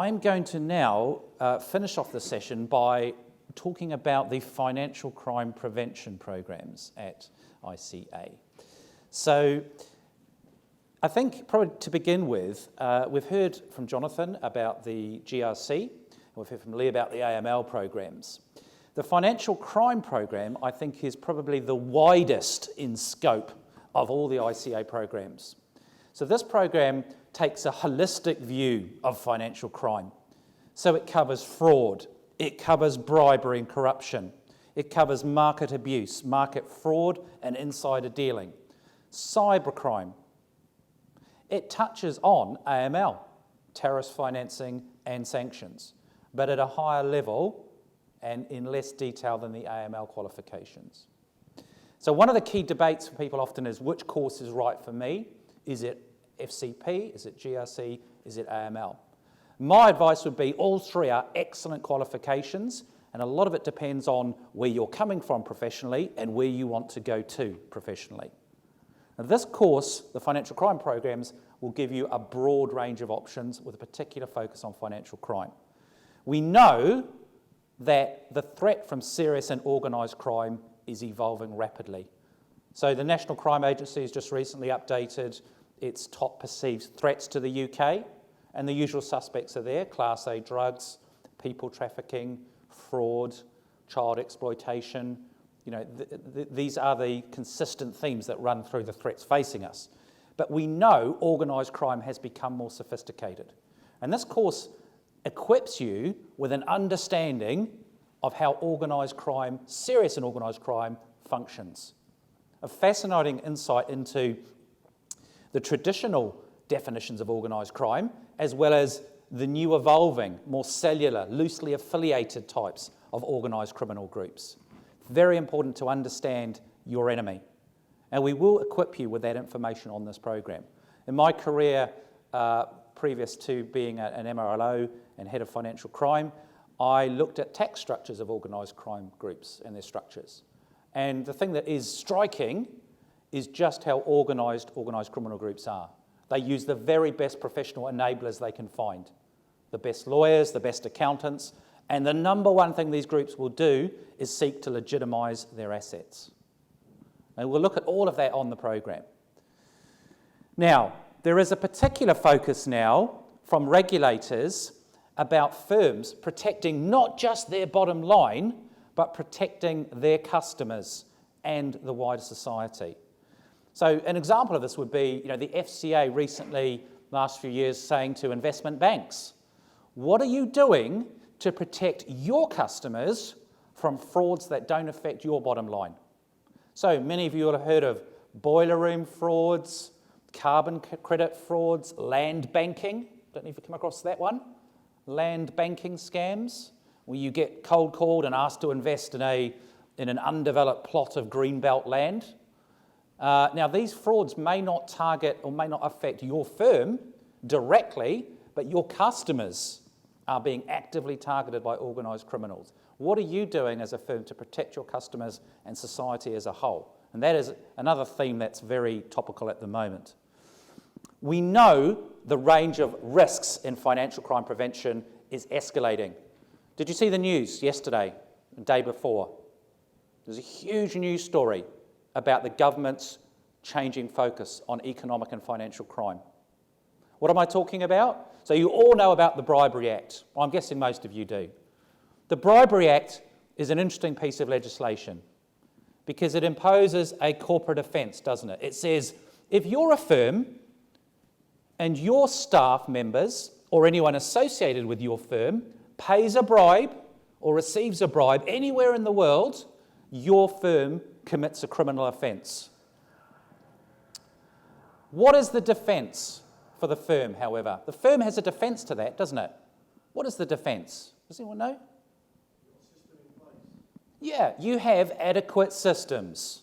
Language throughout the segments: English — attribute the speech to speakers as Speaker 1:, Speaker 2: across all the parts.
Speaker 1: I'm going to now finish off the session by talking about the financial crime prevention programs at ICA. So I think probably to begin with, we've heard from Jonathan about the GRC, and we've heard from Lee about the AML programs. The financial crime program, I think, is probably the widest in scope of all the ICA programs. So this program takes a holistic view of financial crime. So it covers fraud, it covers bribery and corruption, it covers market abuse, market fraud and insider dealing, cybercrime. It touches on AML, terrorist financing and sanctions, but at a higher level and in less detail than the AML qualifications. So one of the key debates for people often is which course is right for me. Is it FCP? Is it GRC? Is it AML? My advice would be all three are excellent qualifications, and a lot of it depends on where you're coming from professionally and where you want to go to professionally. Now, this course, the financial crime programs, will give you a broad range of options with a particular focus on financial crime. We know that the threat from serious and organised crime is evolving rapidly. So the National Crime Agency has just recently updated its top perceived threats to the UK, and the usual suspects are there: Class A drugs, people trafficking, fraud, child exploitation. You know, these are the consistent themes that run through the threats facing us. But we know organised crime has become more sophisticated. And this course equips you with an understanding of how organised crime, serious and organised crime, functions. A fascinating insight into the traditional definitions of organised crime, as well as the new evolving, more cellular, loosely affiliated types of organised criminal groups. Very important to understand your enemy. And we will equip you with that information on this program. In my career, previous to being an MRLO and head of financial crime, I looked at tax structures of organised crime groups and their structures. And the thing that is striking is just how organised criminal groups are. They use the very best professional enablers they can find. The best lawyers, the best accountants, and the number one thing these groups will do is seek to legitimise their assets. And we'll look at all of that on the program. Now, there is a particular focus now from regulators about firms protecting not just their bottom line, but protecting their customers and the wider society. So an example of this would be, the FCA recently, last few years, saying to investment banks, what are you doing to protect your customers from frauds that don't affect your bottom line? So many of you will have heard of boiler room frauds, carbon credit frauds, land banking. Don't know if you've come across that one. Land banking scams, where you get cold called and asked to invest in an undeveloped plot of greenbelt land. Now, these frauds may not target or may not affect your firm directly, but your customers are being actively targeted by organised criminals. What are you doing as a firm to protect your customers and society as a whole? And that is another theme that's very topical at the moment. We know the range of risks in financial crime prevention is escalating. Did you see the news yesterday, the day before? There's a huge news story about the government's changing focus on economic and financial crime. What am I talking about? So you all know about the Bribery Act. Well, I'm guessing most of you do. The Bribery Act is an interesting piece of legislation because it imposes a corporate offence, doesn't it? It says if you're a firm and your staff members or anyone associated with your firm pays a bribe or receives a bribe anywhere in the world, your firm commits a criminal offence. What is the defence for the firm, however? The firm has a defence to that, doesn't it? What is the defence? Does anyone know? Yeah, you have adequate systems.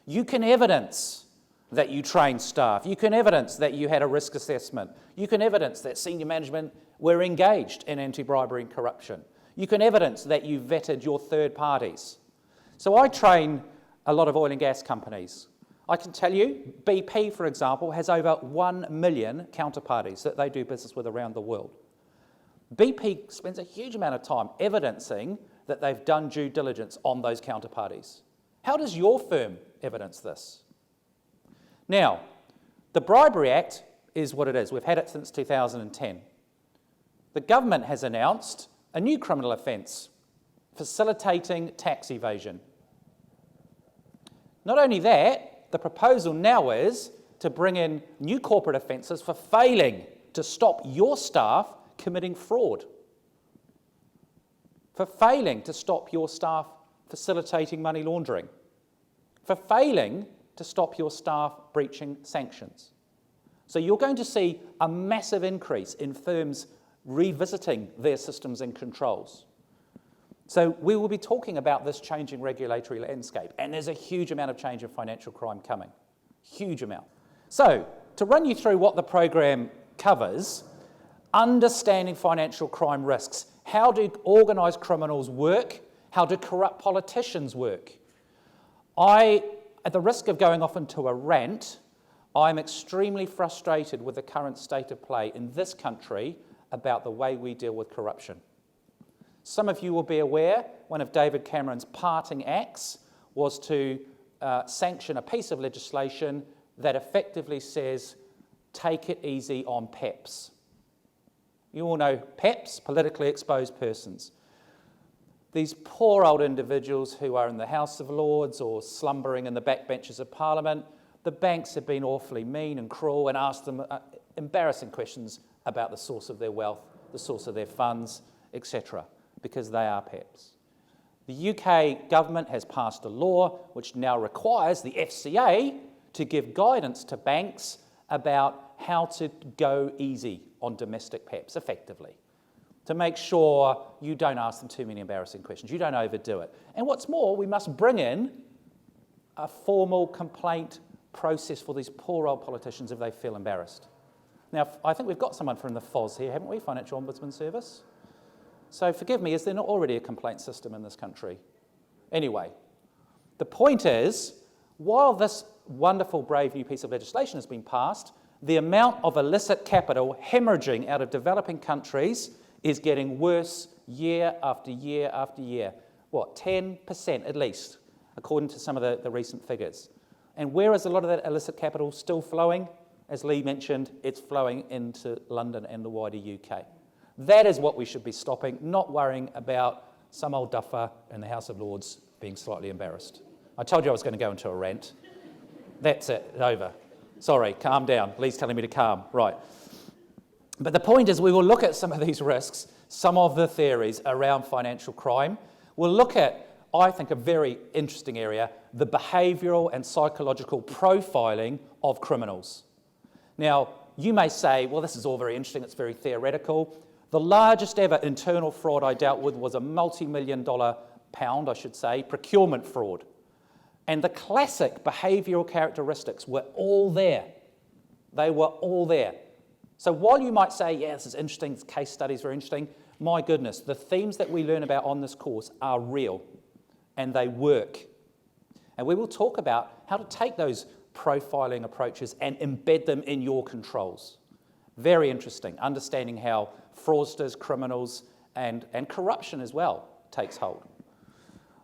Speaker 1: You can evidence that you trained staff. You can evidence that you had a risk assessment. You can evidence that senior management were engaged in anti-bribery and corruption. You can evidence that you vetted your third parties. So I train a lot of oil and gas companies. I can tell you, BP, for example, has over 1 million counterparties that they do business with around the world. BP spends a huge amount of time evidencing that they've done due diligence on those counterparties. How does your firm evidence this? Now, the Bribery Act is what it is. We've had it since 2010. The government has announced a new criminal offence, facilitating tax evasion. Not only that, the proposal now is to bring in new corporate offences for failing to stop your staff committing fraud, for failing to stop your staff facilitating money laundering, for failing to stop your staff breaching sanctions. So you're going to see a massive increase in firms revisiting their systems and controls. So we will be talking about this changing regulatory landscape, and there's a huge amount of change in financial crime coming. Huge amount. So, to run you through what the program covers, understanding financial crime risks. How do organised criminals work? How do corrupt politicians work? At the risk of going off into a rant, I'm extremely frustrated with the current state of play in this country about the way we deal with corruption. Some of you will be aware one of David Cameron's parting acts was to sanction a piece of legislation that effectively says, take it easy on PEPs. You all know PEPs, politically exposed persons. These poor old individuals who are in the House of Lords or slumbering in the backbenches of Parliament, the banks have been awfully mean and cruel and asked them embarrassing questions about the source of their wealth, the source of their funds, etc., because they are PEPs. The UK government has passed a law which now requires the FCA to give guidance to banks about how to go easy on domestic PEPs effectively, to make sure you don't ask them too many embarrassing questions, you don't overdo it. And what's more, we must bring in a formal complaint process for these poor old politicians if they feel embarrassed. Now, I think we've got someone from the FOS here, haven't we? Financial Ombudsman Service. So forgive me, is there not already a complaint system in this country? Anyway, the point is, while this wonderful, brave new piece of legislation has been passed, the amount of illicit capital hemorrhaging out of developing countries is getting worse year after year after year. What, 10% at least, according to some of the recent figures. And where is a lot of that illicit capital still flowing? As Lee mentioned, it's flowing into London and the wider UK. That is what we should be stopping, not worrying about some old duffer in the House of Lords being slightly embarrassed. I told you I was going to go into a rant. That's it, over. Sorry, calm down. Lee's telling me to calm. Right. But the point is we will look at some of these risks, some of the theories around financial crime. We'll look at, I think, a very interesting area, the behavioural and psychological profiling of criminals. Now, you may say, well, this is all very interesting, it's very theoretical. The largest ever internal fraud I dealt with was a multi-million-dollar pound, I should say, procurement fraud. And the classic behavioural characteristics were all there. They were all there. So while you might say, yeah, this is interesting, this case study is very interesting, my goodness, the themes that we learn about on this course are real and they work. And we will talk about how to take those profiling approaches and embed them in your controls. Very interesting, understanding how fraudsters, criminals, and corruption as well takes hold.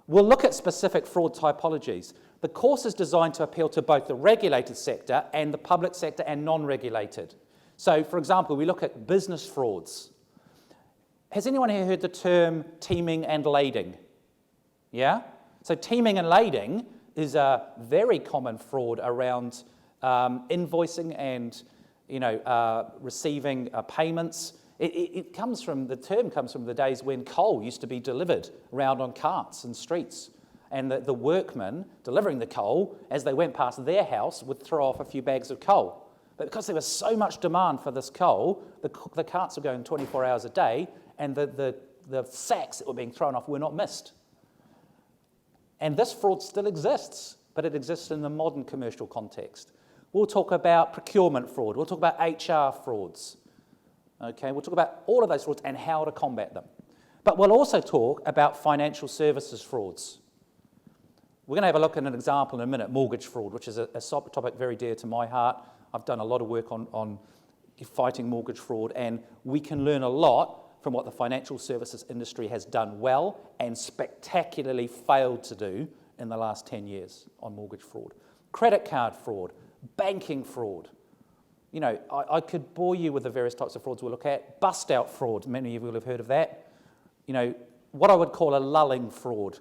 Speaker 1: We'll look at specific fraud typologies. The course is designed to appeal to both the regulated sector and the public sector and non-regulated. So, for example, we look at business frauds. Has anyone here heard the term teaming and lading? Yeah? So teaming and lading is a very common fraud around invoicing and receiving payments. The term comes from the days when coal used to be delivered around on carts and streets. And the workmen delivering the coal, as they went past their house, would throw off a few bags of coal. But because there was so much demand for this coal, the carts were going 24 hours a day, and the sacks that were being thrown off were not missed. And this fraud still exists, but it exists in the modern commercial context. We'll talk about procurement fraud. We'll talk about HR frauds. Okay, we'll talk about all of those frauds and how to combat them. But we'll also talk about financial services frauds. We're going to have a look at an example in a minute, mortgage fraud, which is a topic very dear to my heart. I've done a lot of work on fighting mortgage fraud, and we can learn a lot from what the financial services industry has done well and spectacularly failed to do in the last 10 years on mortgage fraud. Credit card fraud, banking fraud. You know, I could bore you with the various types of frauds we'll look at. Bust-out fraud, many of you will have heard of that. You know, what I would call a lulling fraud.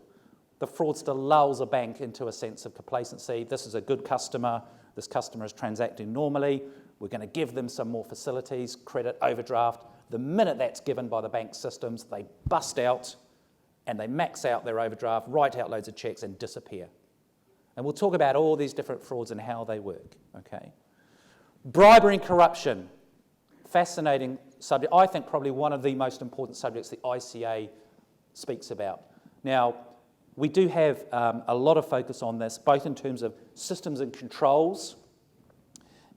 Speaker 1: The fraudster lulls a bank into a sense of complacency. This is a good customer. This customer is transacting normally. We're going to give them some more facilities, credit, overdraft. The minute that's given by the bank systems, they bust out and they max out their overdraft, write out loads of checks and disappear. And we'll talk about all these different frauds and how they work, okay? Bribery and corruption, fascinating subject. I think probably one of the most important subjects the ICA speaks about. Now, we do have a lot of focus on this, both in terms of systems and controls,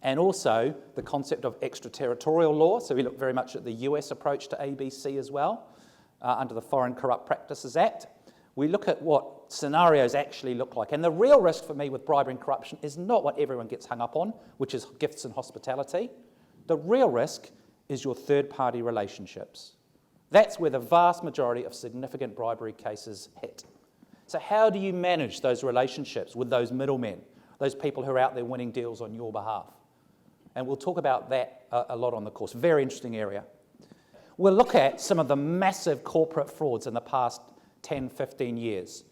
Speaker 1: and also the concept of extraterritorial law. So we look very much at the US approach to ABC as well, under the Foreign Corrupt Practices Act. We look at what scenarios actually look like. And the real risk for me with bribery and corruption is not what everyone gets hung up on, which is gifts and hospitality. The real risk is your third-party relationships. That's where the vast majority of significant bribery cases hit. So how do you manage those relationships with those middlemen, those people who are out there winning deals on your behalf? And we'll talk about that a lot on the course. Very interesting area. We'll look at some of the massive corporate frauds in the past 10, 15 years.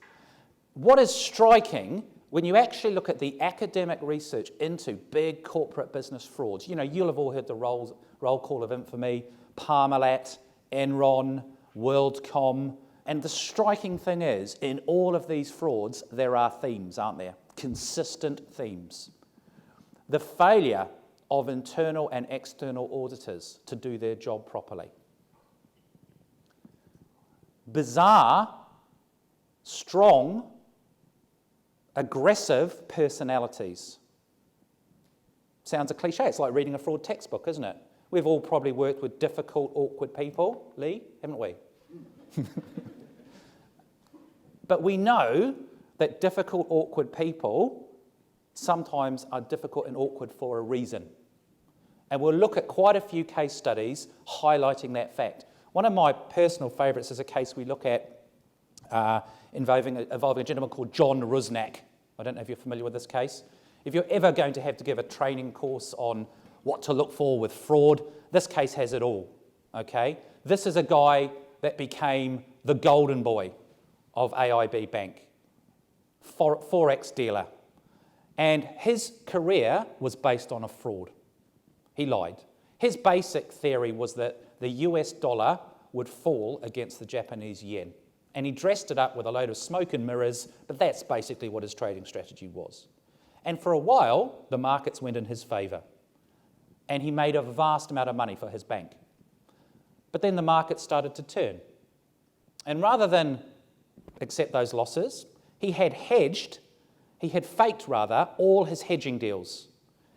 Speaker 1: What is striking when you actually look at the academic research into big corporate business frauds, you know, you'll have all heard the roll call of infamy, Parmalat, Enron, WorldCom, and the striking thing is, in all of these frauds, there are themes, aren't there? Consistent themes. The failure of internal and external auditors to do their job properly. Bizarre, strong, aggressive personalities. Sounds a cliche. It's like reading a fraud textbook, isn't it? We've all probably worked with difficult, awkward people, Lee, haven't we? But we know that difficult, awkward people sometimes are difficult and awkward for a reason. And we'll look at quite a few case studies highlighting that fact. One of my personal favourites is a case we look at involving a gentleman called John Rusnak. I don't know if you're familiar with this case. If you're ever going to have to give a training course on what to look for with fraud, this case has it all, okay? This is a guy that became the golden boy of AIB Bank, Forex dealer. And his career was based on a fraud. He lied. His basic theory was that the US dollar would fall against the Japanese yen. And he dressed it up with a load of smoke and mirrors, but that's basically what his trading strategy was. And for a while, the markets went in his favour. And he made a vast amount of money for his bank. But then the market started to turn. And rather than accept those losses, he had faked all his hedging deals.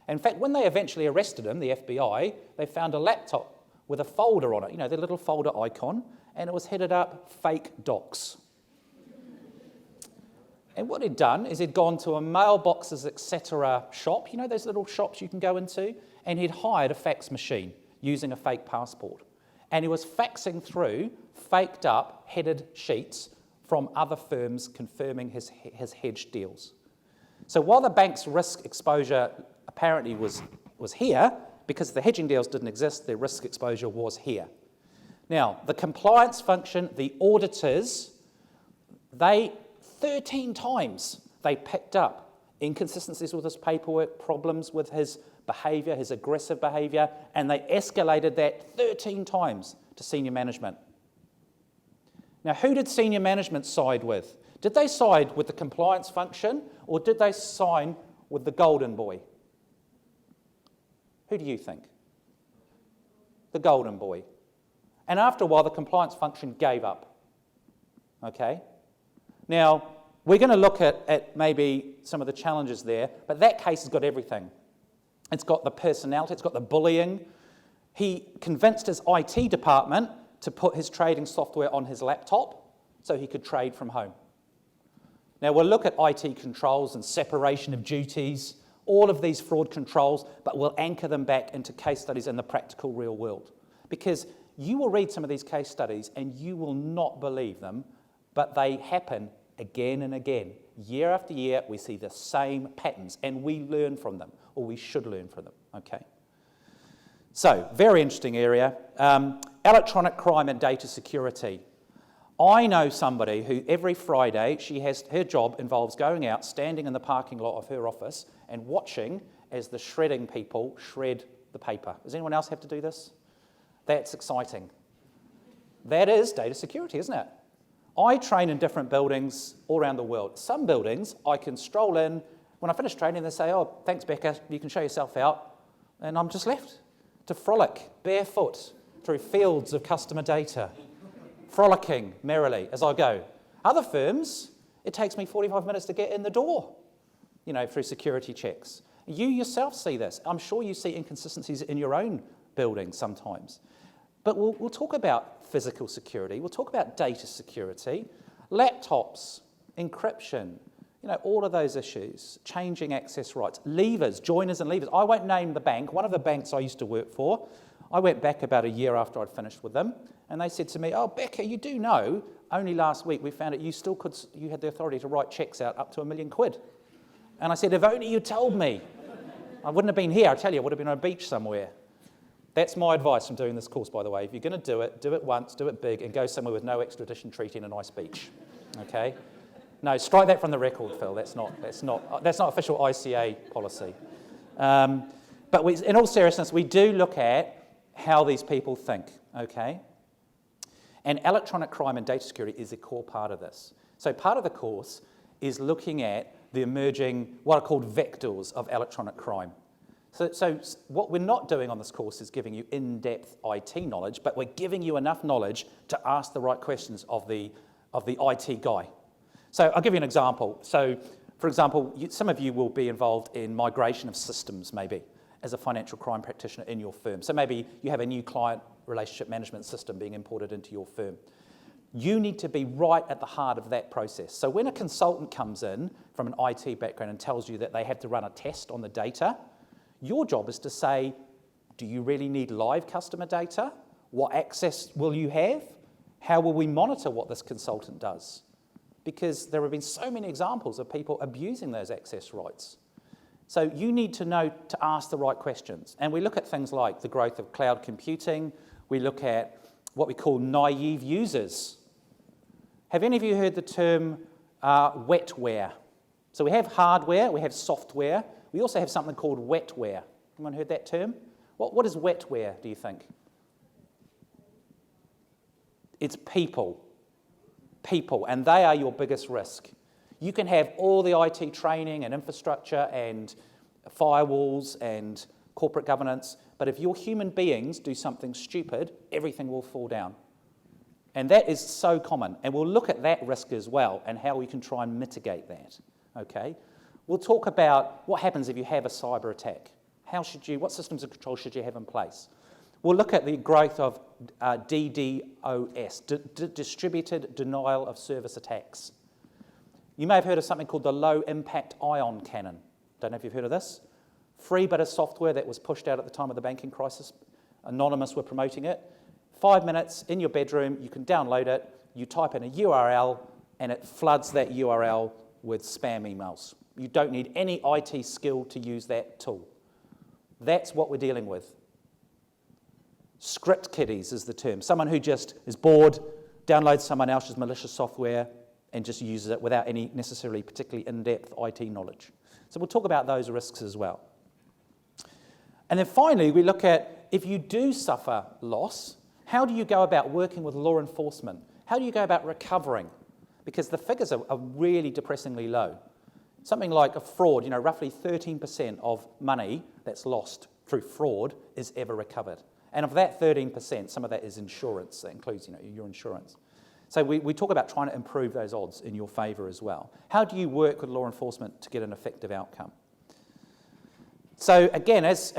Speaker 1: In fact, when they eventually arrested him, the FBI, they found a laptop with a folder on it, you know, the little folder icon, and it was headed up fake docs. And what he'd done is he'd gone to a mailboxes, etc. shop, you know, those little shops you can go into, and he'd hired a fax machine using a fake passport. And he was faxing through faked up headed sheets from other firms confirming his hedged deals. So while the bank's risk exposure apparently was here, because the hedging deals didn't exist, their risk exposure was here. Now, the compliance function, the auditors, 13 times they picked up inconsistencies with his paperwork, problems with his behaviour, his aggressive behaviour, and they escalated that 13 times to senior management. Now, who did senior management side with? Did they side with the compliance function, or did they side with the golden boy? Who do you think? The golden boy. And after a while, the compliance function gave up. Okay? Now, we're going to look at maybe some of the challenges there, but that case has got everything. It's got the personality, it's got the bullying. He convinced his IT department to put his trading software on his laptop so he could trade from home. Now, we'll look at IT controls and separation of duties, all of these fraud controls, but we'll anchor them back into case studies in the practical real world. Because You will read some of these case studies and you will not believe them, but they happen again and again. Year after year, we see the same patterns and we learn from them, or we should learn from them, okay? So, very interesting area. Electronic crime and data security. I know somebody who every Friday, her job involves going out, standing in the parking lot of her office and watching as the shredding people shred the paper. Does anyone else have to do this? That's exciting. That is data security, isn't it? I train in different buildings all around the world. Some buildings, I can stroll in. When I finish training, they say, oh, thanks, Becca, you can show yourself out. And I'm just left to frolic barefoot through fields of customer data, frolicking merrily as I go. Other firms, it takes me 45 minutes to get in the door, through security checks. You yourself see this. I'm sure you see inconsistencies in your own building sometimes. But we'll talk about physical security. We'll talk about data security, laptops, encryption, all of those issues, changing access rights, levers, joiners and levers. I won't name the bank. One of the banks I used to work for, I went back about a year after I'd finished with them, and they said to me, oh, Becca, you do know, only last week we found out you had the authority to write checks out up to £1 million. And I said, if only you told me. I wouldn't have been here, I tell you, I would have been on a beach somewhere. That's my advice from doing this course, by the way. If you're going to do it once, do it big, and go somewhere with no extradition treaty and a nice beach. Okay? No, strike that from the record, Phil. That's not official ICA policy. But in all seriousness, we do look at how these people think. Okay? And electronic crime and data security is a core part of this. So part of the course is looking at the emerging, what are called vectors of electronic crime. So what we're not doing on this course is giving you in-depth IT knowledge, but we're giving you enough knowledge to ask the right questions of the IT guy. So I'll give you an example. So, for example, some of you will be involved in migration of systems, maybe, as a financial crime practitioner in your firm. So maybe you have a new client relationship management system being imported into your firm. You need to be right at the heart of that process. So when a consultant comes in from an IT background and tells you that they have to run a test on the data, your job is to say, do you really need live customer data? What access will you have? How will we monitor what this consultant does? Because there have been so many examples of people abusing those access rights. So you need to know to ask the right questions. And we look at things like the growth of cloud computing. We look at what we call naive users. Have any of you heard the term wetware? So we have hardware, we have software. We also have something called wetware. Anyone heard that term? What is wetware, do you think? It's people. People, and they are your biggest risk. You can have all the IT training and infrastructure and firewalls and corporate governance, but if your human beings do something stupid, everything will fall down. And that is so common, and we'll look at that risk as well and how we can try and mitigate that, okay? We'll talk about what happens if you have a cyber attack. What systems of control should you have in place? We'll look at the growth of DDoS, Distributed Denial of Service Attacks. You may have heard of something called the Low Impact Ion Cannon. Don't know if you've heard of this. Free bit of software that was pushed out at the time of the banking crisis. Anonymous were promoting it. 5 minutes in your bedroom, you can download it, you type in a URL, and it floods that URL with spam emails. You don't need any IT skill to use that tool. That's what we're dealing with. Script kiddies is the term. Someone who just is bored, downloads someone else's malicious software, and just uses it without any necessarily particularly in-depth IT knowledge. So we'll talk about those risks as well. And then finally, we look at if you do suffer loss, how do you go about working with law enforcement? How do you go about recovering? Because the figures are really depressingly low. Something like a fraud, roughly 13% of money that's lost through fraud is ever recovered. And of that 13%, some of that is insurance. That includes, your insurance. So we talk about trying to improve those odds in your favour as well. How do you work with law enforcement to get an effective outcome? So again, as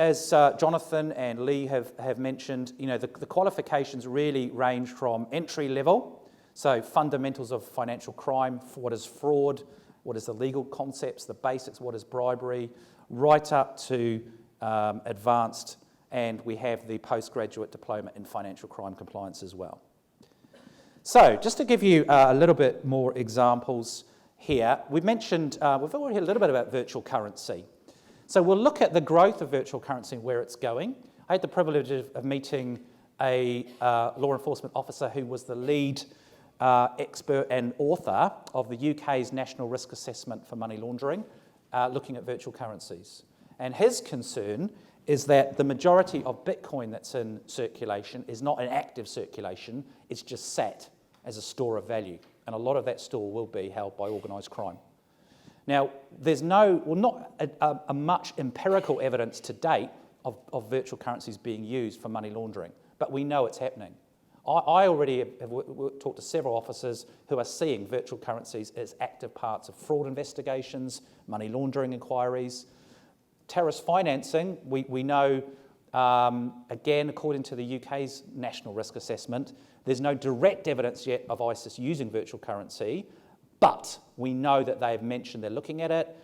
Speaker 1: Jonathan and Lee have mentioned, the qualifications really range from entry level, so fundamentals of financial crime, what is fraud, what is the legal concepts, the basics, what is bribery, right up to advanced and we have the postgraduate diploma in financial crime compliance as well. So, just to give you a little bit more examples here, we've already heard a little bit about virtual currency. So we'll look at the growth of virtual currency and where it's going. I had the privilege of meeting a law enforcement officer who was the lead expert and author of the UK's National Risk Assessment for Money Laundering, looking at virtual currencies. And his concern is that the majority of Bitcoin that's in circulation is not an active circulation, it's just sat as a store of value. And a lot of that store will be held by organised crime. Now, there's not a much empirical evidence to date of virtual currencies being used for money laundering, but we know it's happening. I already have talked to several officers who are seeing virtual currencies as active parts of fraud investigations, money laundering inquiries. Terrorist financing, we know, again, according to the UK's National Risk Assessment, there's no direct evidence yet of ISIS using virtual currency, but we know that they've mentioned they're looking at it.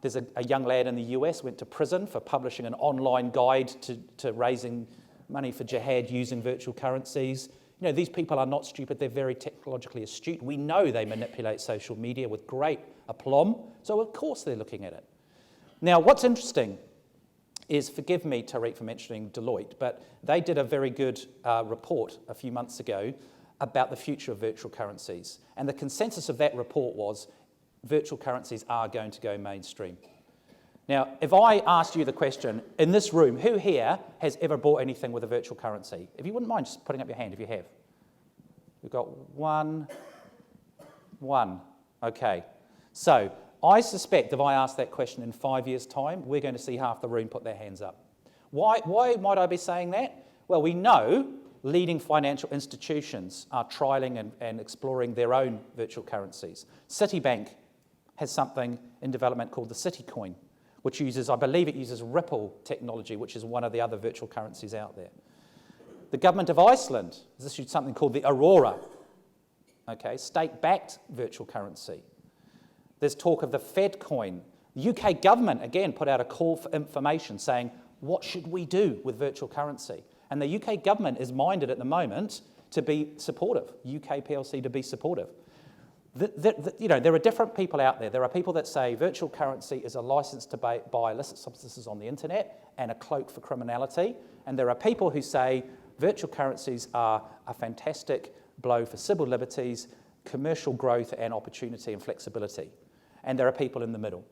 Speaker 1: There's a young lad in the US went to prison for publishing an online guide to raising money for jihad using virtual currencies. You know, these people are not stupid, they're very technologically astute. We know they manipulate social media with great aplomb, so of course they're looking at it. Now, what's interesting is, forgive me, Tariq, for mentioning Deloitte, but they did a very good report a few months ago about the future of virtual currencies. And the consensus of that report was virtual currencies are going to go mainstream. Now, if I asked you the question, in this room, who here has ever bought anything with a virtual currency? If you wouldn't mind just putting up your hand if you have. We've got one. Okay. So, I suspect if I ask that question in 5 years' time, we're going to see half the room put their hands up. Why might I be saying that? Well, we know leading financial institutions are trialling and exploring their own virtual currencies. Citibank has something in development called the Citicoin, which uses, I believe it uses Ripple technology, which is one of the other virtual currencies out there. The government of Iceland has issued something called the Aurora, okay, state-backed virtual currency. There's talk of the Fed coin. The UK government, again, put out a call for information saying, what should we do with virtual currency? And the UK government is minded at the moment to be supportive, UK PLC to be supportive. There are different people out there. There are people that say virtual currency is a license to buy illicit substances on the internet and a cloak for criminality. And there are people who say virtual currencies are a fantastic blow for civil liberties, commercial growth and opportunity and flexibility. And there are people in the middle.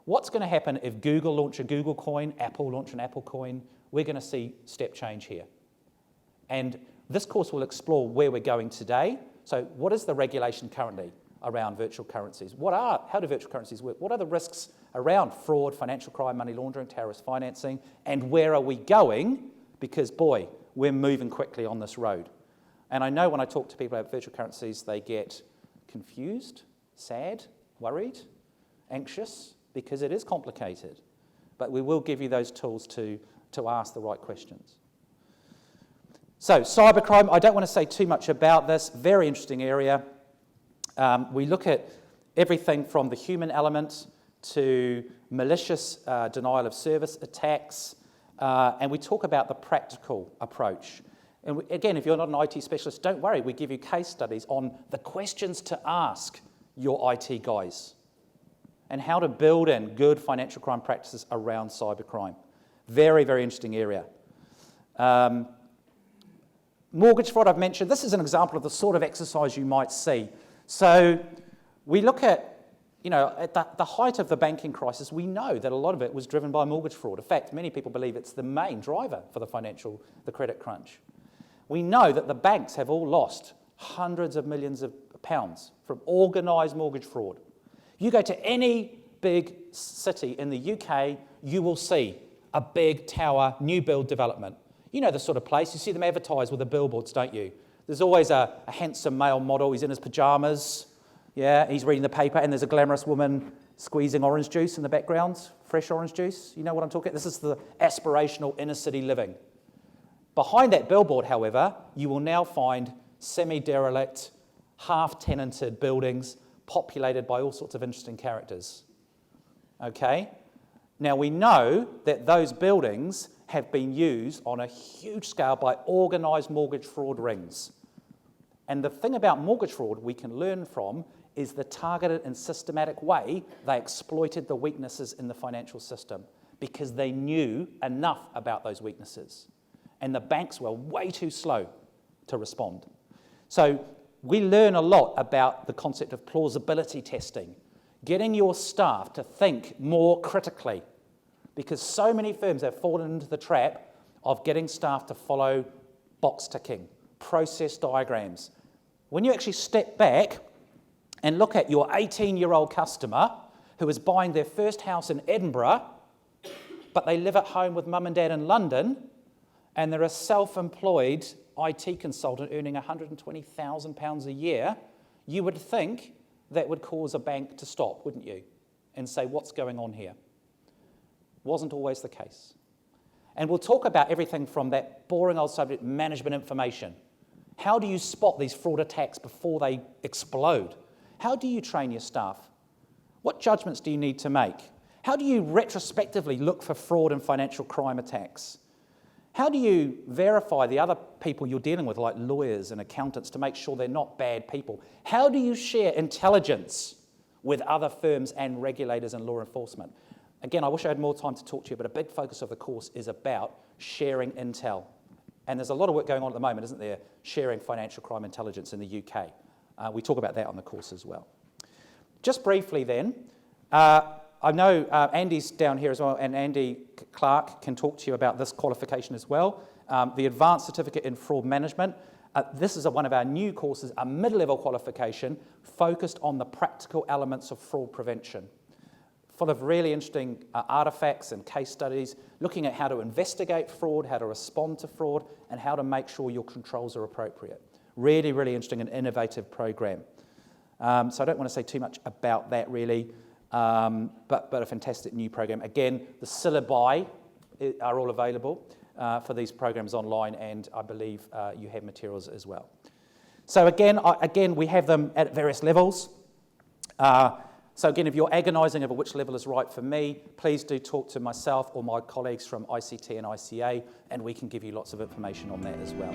Speaker 1: What's going to happen if Google launch a Google coin, Apple launch an Apple coin? We're going to see step change here. And this course will explore where we're going today. So what is the regulation currently around virtual currencies? How do virtual currencies work? What are the risks around fraud, financial crime, money laundering, terrorist financing? And where are we going? Because, boy, we're moving quickly on this road. And I know when I talk to people about virtual currencies, they get confused, sad, worried, anxious, because it is complicated. But we will give you those tools to ask the right questions. So, cybercrime, I don't want to say too much about this. Very interesting area. We look at everything from the human element to malicious denial of service attacks, and we talk about the practical approach. And again, if you're not an IT specialist, don't worry. We give you case studies on the questions to ask your IT guys and how to build in good financial crime practices around cybercrime. Very, very interesting area. Mortgage fraud, I've mentioned. This is an example of the sort of exercise you might see. So we look at, at the height of the banking crisis, we know that a lot of it was driven by mortgage fraud. In fact, many people believe it's the main driver for the credit crunch. We know that the banks have all lost hundreds of millions of pounds from organised mortgage fraud. You go to any big city in the UK, you will see a big tower, new build development. You know the sort of place, you see them advertised with the billboards, don't you? There's always a handsome male model, he's in his pyjamas, he's reading the paper, and there's a glamorous woman squeezing orange juice in the background, fresh orange juice, you know what I'm talking about? This is the aspirational inner city living. Behind that billboard, however, you will now find semi-derelict, half-tenanted buildings populated by all sorts of interesting characters. Okay? Now, we know that those buildings have been used on a huge scale by organised mortgage fraud rings. And the thing about mortgage fraud we can learn from is the targeted and systematic way they exploited the weaknesses in the financial system, because they knew enough about those weaknesses. And the banks were way too slow to respond. So we learn a lot about the concept of plausibility testing, getting your staff to think more critically, because so many firms have fallen into the trap of getting staff to follow box ticking, process diagrams. When you actually step back and look at your 18-year-old customer who is buying their first house in Edinburgh, but they live at home with mum and dad in London, and they're a self-employed IT consultant earning £120,000 a year, you would think that would cause a bank to stop, wouldn't you? And say, what's going on here? Wasn't always the case. And we'll talk about everything from that boring old subject, management information. How do you spot these fraud attacks before they explode? How do you train your staff? What judgments do you need to make? How do you retrospectively look for fraud and financial crime attacks? How do you verify the other people you're dealing with, like lawyers and accountants, to make sure they're not bad people? How do you share intelligence with other firms and regulators and law enforcement? Again, I wish I had more time to talk to you, but a big focus of the course is about sharing intel. And there's a lot of work going on at the moment, isn't there, sharing financial crime intelligence in the UK. We talk about that on the course as well. Just briefly then, I know Andy's down here as well, and Andy Clark can talk to you about this qualification as well. The Advanced Certificate in Fraud Management. This is one of our new courses, a mid-level qualification focused on the practical elements of fraud prevention. Full of really interesting artifacts and case studies, looking at how to investigate fraud, how to respond to fraud, and how to make sure your controls are appropriate. Really, really interesting and innovative program. So I don't want to say too much about that really, but a fantastic new program. Again, the syllabi are all available for these programs online, and I believe you have materials as well. So again, we have them at various levels. So again, if you're agonising over which level is right for me, please do talk to myself or my colleagues from ICT and ICA, and we can give you lots of information on that as well.